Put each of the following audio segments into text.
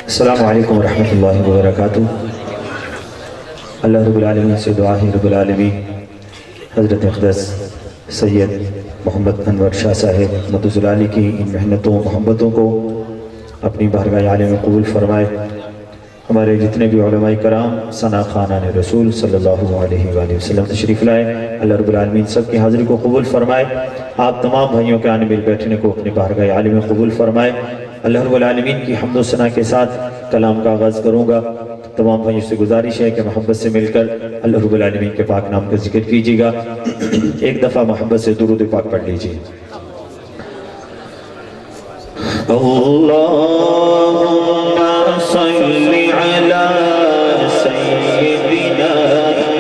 السلام علیکم ورحمۃ اللہ وبرکاتہ۔ اللہ رب العالمین سے دعا ہے رب العالمین حضرت اقدس سید محمد انور شاہ صاحب مدثر علی کی ان محنتوں محبتوں کو اپنی بارگاہ عالیہ میں قبول فرمائے۔ ہمارے جتنے بھی علماء کرام ثنا خانان رسول صلی اللہ علیہ وآلہ وسلم تشریف لائے، اللہ رب العالمین سب کی حاضری کو قبول فرمائے۔ آپ تمام بھائیوں کے آنے مل بیٹھنے کو اپنی بارگاہ عالیہ میں قبول فرمائے۔ اللہ رب العالمین کی حمد و ثنا کے ساتھ کلام کا آغاز کروں گا۔ تمام بھائیوں سے گزارش ہے کہ محبت سے مل کر اللہ رب العالمین کے پاک نام کا ذکر کیجیے گا۔ ایک دفعہ محبت سے درود پاک پڑھ لیجیے۔ اللہم صلی علی سیدنا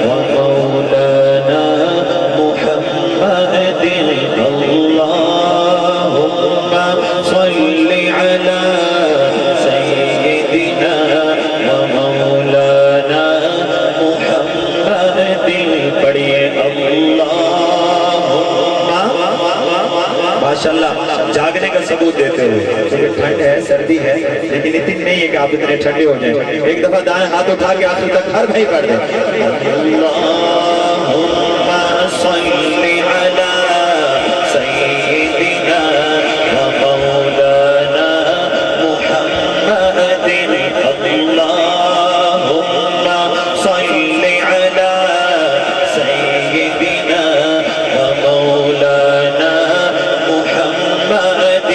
و مولانا محمد۔ اللہم صلی علی سیدنا و مولانا محمد۔ پڑھئے ماشاءاللہ جاگنے کا ثبوت دیتے ہوئے، کیونکہ ٹھنڈ ہے صرف ہے، لیکن اتنی نہیں ہے کہ آپ اتنے ٹھنڈے ہو جائیں۔ ایک دفعہ دائیں ہاتھ اٹھا کے آخر تک ہر بھائی پڑھ دیں۔ اللہم صلی علی سیدنا و مولانا محمد۔ اللہم صلی علی سیدنا و مولانا محمد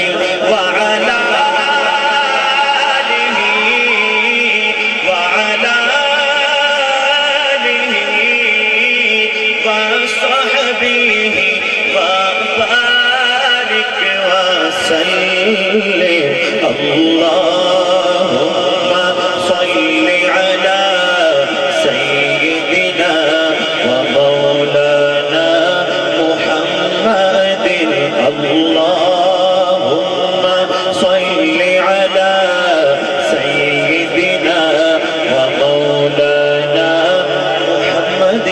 وعلى آله وعلى آله وصحبه وبارك وسلم۔ اللهم صل على سيدنا ومولانا محمد۔ اللهم صل على سيدنا ومولانا محمد۔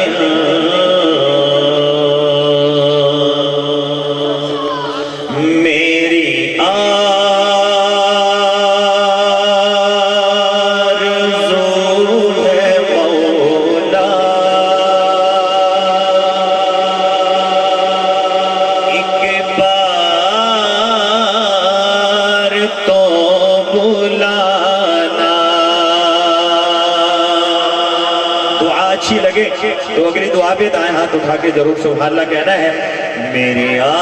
میری آرزو ہے مولا ایک بار تو بلانا۔ دعا اچھی لگے تو اگلی دعا پہ دائیں ہاتھ اٹھا کے ضرور سبحان اللہ کہنا ہے۔ میری آرزو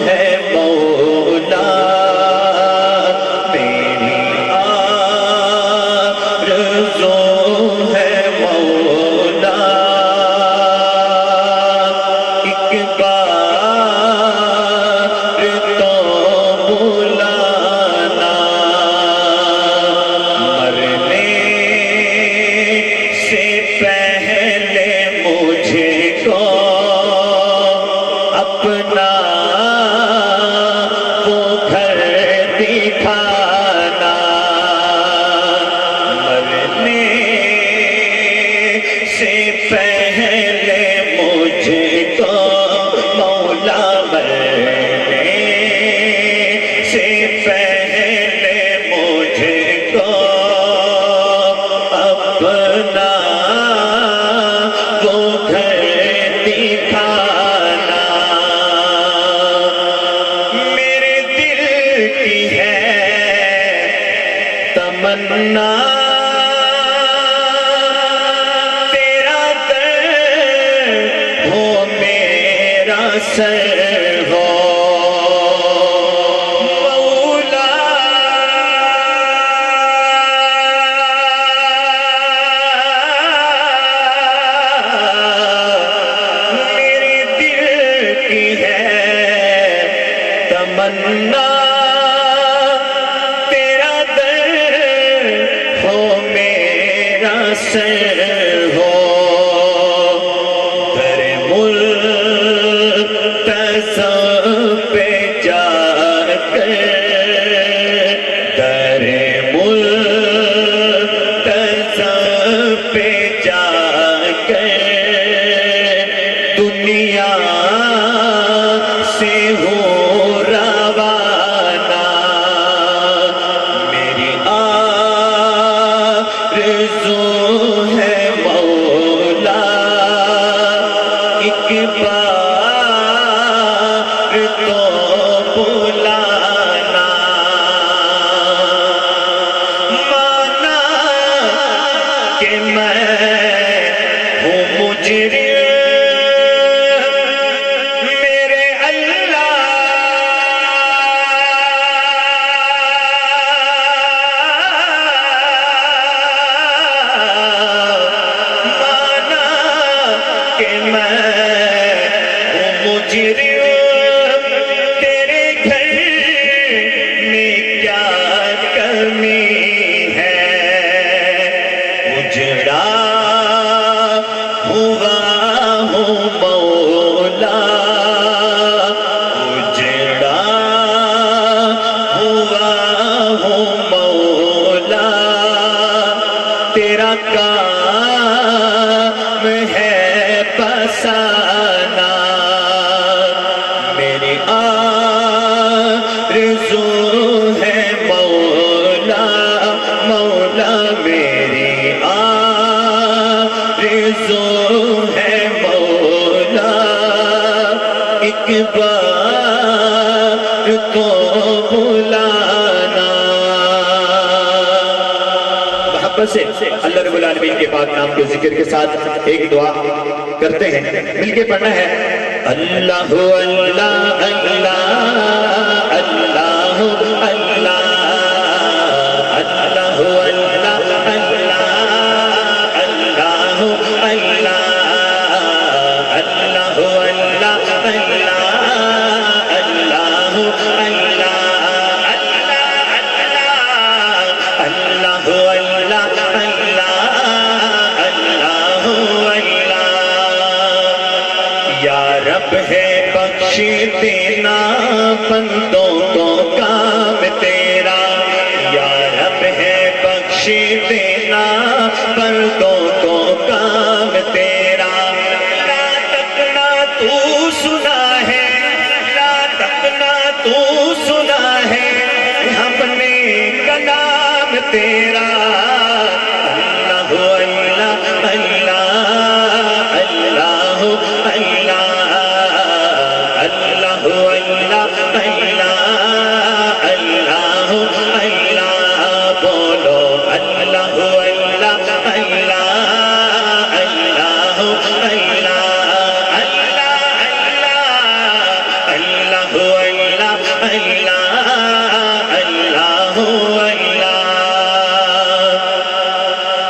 ہے مولا، میری آرزو ہے مولا ایک بار تو بلانا۔ مرنے سے پہلے مجھے کو اپنا وہ گھر دکھانا۔ مرنے سے پہلے مجھے کو مولا، مرنے سے پہلے مجھے کو اپنا وہ گھر دکھانا۔ میرے دل کی ہے تمنا تیرا در ہو میرا سر ہو مولا۔ میرے دل کی ہے تمنا تیرا در ہو میرا سر ہو۔ در ملتزم پہ جا کر، در ملتزم پہ جا کر دنیا سے ہو روانہ۔ اجڑا ہوا ہوں مولا، اجڑا ہوا ہوں مولا، تیرا کام ہے پسانا، میری آرزو ہے مولا، مولا میری آرزو ہے مولا، ایک بار تو بلانا۔ محبت سے اللہ رب العالمین کے پاک نام کے ذکر کے ساتھ ایک دعا کرتے ہیں، مل کے پڑھنا ہے۔ اللہ اللہ اللہ اللہ اللہ اللہ اللہ اللہ اللہ اللہ رب ہے بخش دینا بندوں کو کام تیرا، یا رب ہے بخش دینا بندوں کو کام تیرا، لا تکنا تو سنا ہے، لا تکنا تو سنا ہے ہم نے کلام تیرا، اللہ اللہ اللہ اللہ اللہ اللہ اللہ اللہ بولو اللہ اللہ اللہ اللہ اللہ اللہ اللہ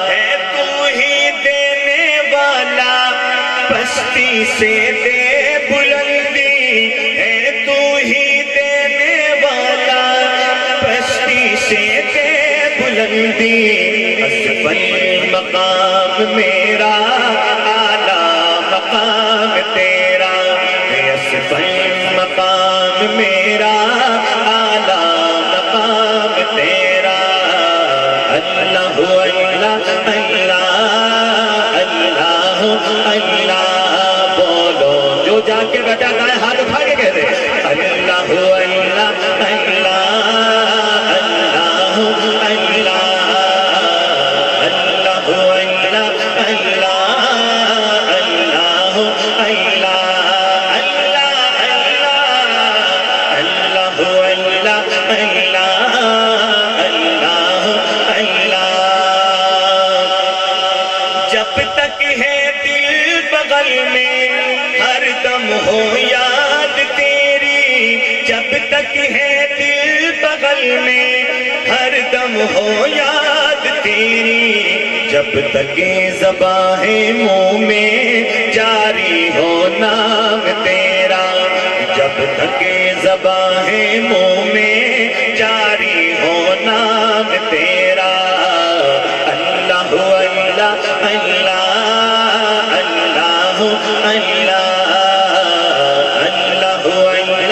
ہے تو ہی دینے والا پستی سے دے بلندی، ہے تو ہی دینے والا پستی سے دے بلندی، اسفل مقام میرا اعلیٰ مقام تیرا، اسفل مقام میرا اعلیٰ مقام تیرا، اللہ اللہ اللہ اللہ بولو، جو جا کے بیٹھا دائیں ہاتھ اٹھا کے کہہ دے اللہ اللہ اللہ اللہ اللہ اللہ اللہ اللہ جب تک ہے دل بغل میں ہر دم ہو یاد تیری، جب تک ہے دل بغل میں ہر دم ہو یاد تیری، جب تک زباں ہے منہ میں جاری ہو نام تیرا، جب تک زباں ہے منہ میں جاری ہو نام تیرا، اللہ اللہ اللہ اللہ اللہ اللہ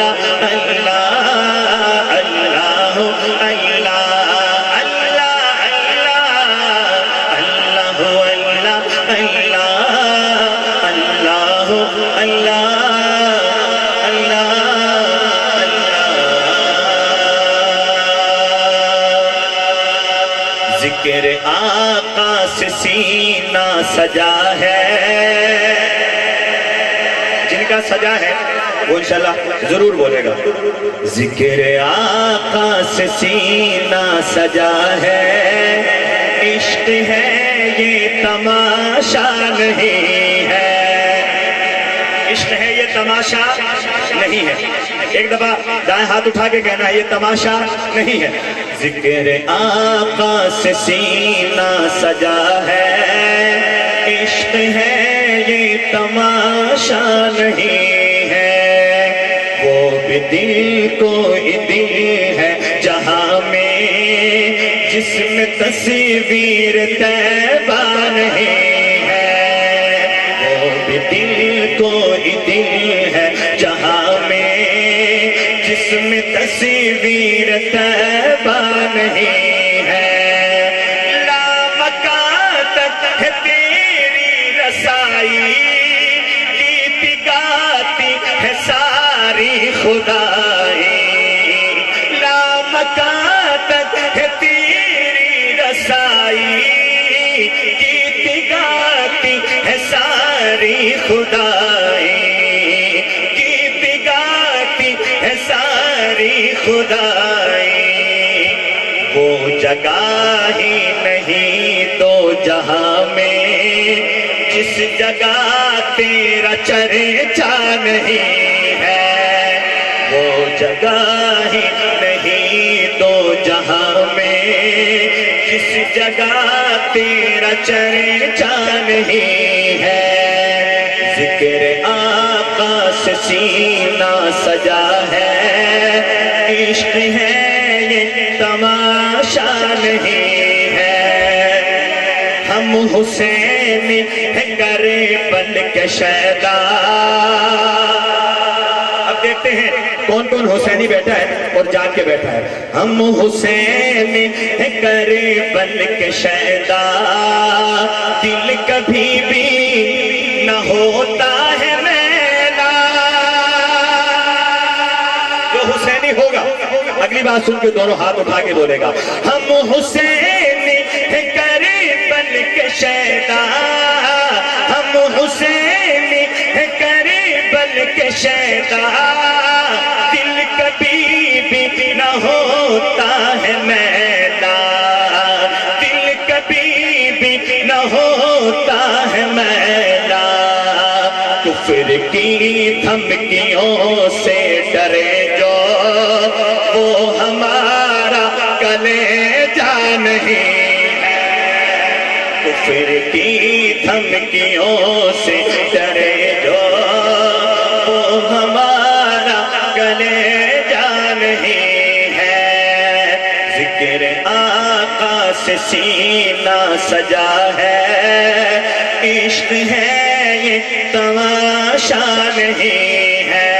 اللہ اللہ اللہ ذکر آقا سے سینہ سجا ہے، جن کا سجا ہے وہ انشاءاللہ ضرور بولے گا، ذکر آقا سے سینہ سجا ہے، عشق ہے یہ تماشا نہیں ہے، عشق ہے یہ تماشا نہیں ہے، ایک دفعہ دائیں ہاتھ اٹھا کے کہنا ہے یہ تماشا نہیں ہے، ذکر آقا سے سینہ سجا ہے، عشق ہے یہ تماشا نہیں ہے، وہ بھی دل کوئی دل ہے جہاں میں جس میں تصویر طیبہ نہیں ہے، وہ بھی دل کوئی دل ہے جہاں میں جس میں تصویر طیبہ نہیں ہے، لامکان تک ہے تیری رسائی، گیت گاتی ہے ساری خدائی، لامکان تک ہے تیری رسائی، گیت گاتی ہے ساری خدائی، گیت گاتی ہے ساری خدائی، وہ جگہ ہی نہیں دو جہاں میں جس جگہ تیرا چرچا نہیں ہے، وہ جگہ ہی نہیں دو جہاں میں جس جگہ تیرا چرچا نہیں ہے، ذکر آقا سے سینہ سجا ہے، عشق ہے یہ تماشا نہیں ہے، ہم حسین ہیں کربل کے شہدا۔ اب دیکھتے ہیں کون کون حسینی بیٹھا ہے اور جان کے بیٹھا ہے۔ ہم حسین ہیں کربل کے شہدا، دل کبھی بھی نہ ہوتا ہے میلا، جو حسینی ہوگا اگلی بات سن کے دونوں ہاتھ اٹھا کے بولے گا، ہم حسین ہیں کربل کے شہدا، ہم حسین ہیں کربل کے شہدا، دل کبھی بھی نہ ہوتا ہے میلا، دل کبھی بھی نہ ہوتا ہے میلا، کفر کی دھمکیوں سے ڈرے جو وہ ہمارا کلیجہ نہیں ہے، کفر کی دھمکیوں سے ڈرے جو وہ ہمارا کلیجہ نہیں ہے، ذکر آقا سے سینہ سجا ہے، عشق ہے یہ تماشا نہیں ہے،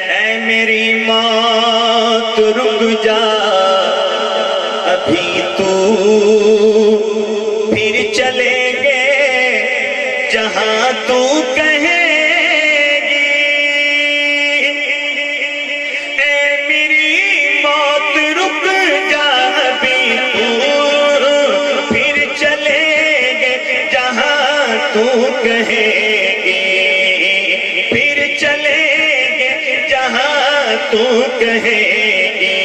اے میری موت رک جا ابھی تو، پھر چلیں گے جہاں تو کہے گی، اے میری موت رک جا ابھی تو، پھر چلیں گے جہاں تو کہے گی، پھر چلیں گے جہاں تو کہے گی،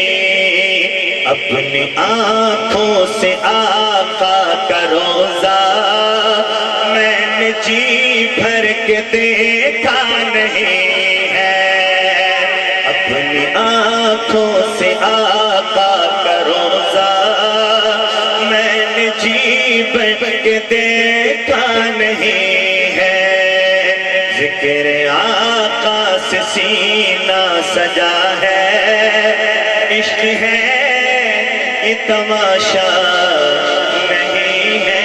اپنی آنکھوں سے آقا کا روضہ میں نے جی بھر کے دیکھا نہیں ہے، اپنی آنکھوں سے آقا کا روضہ میں نے جی بھر کے دیکھا نہیں ہے، ذکر آقا سے سینہ سجا ہے، عشق ہے یہ تماشا نہیں ہے۔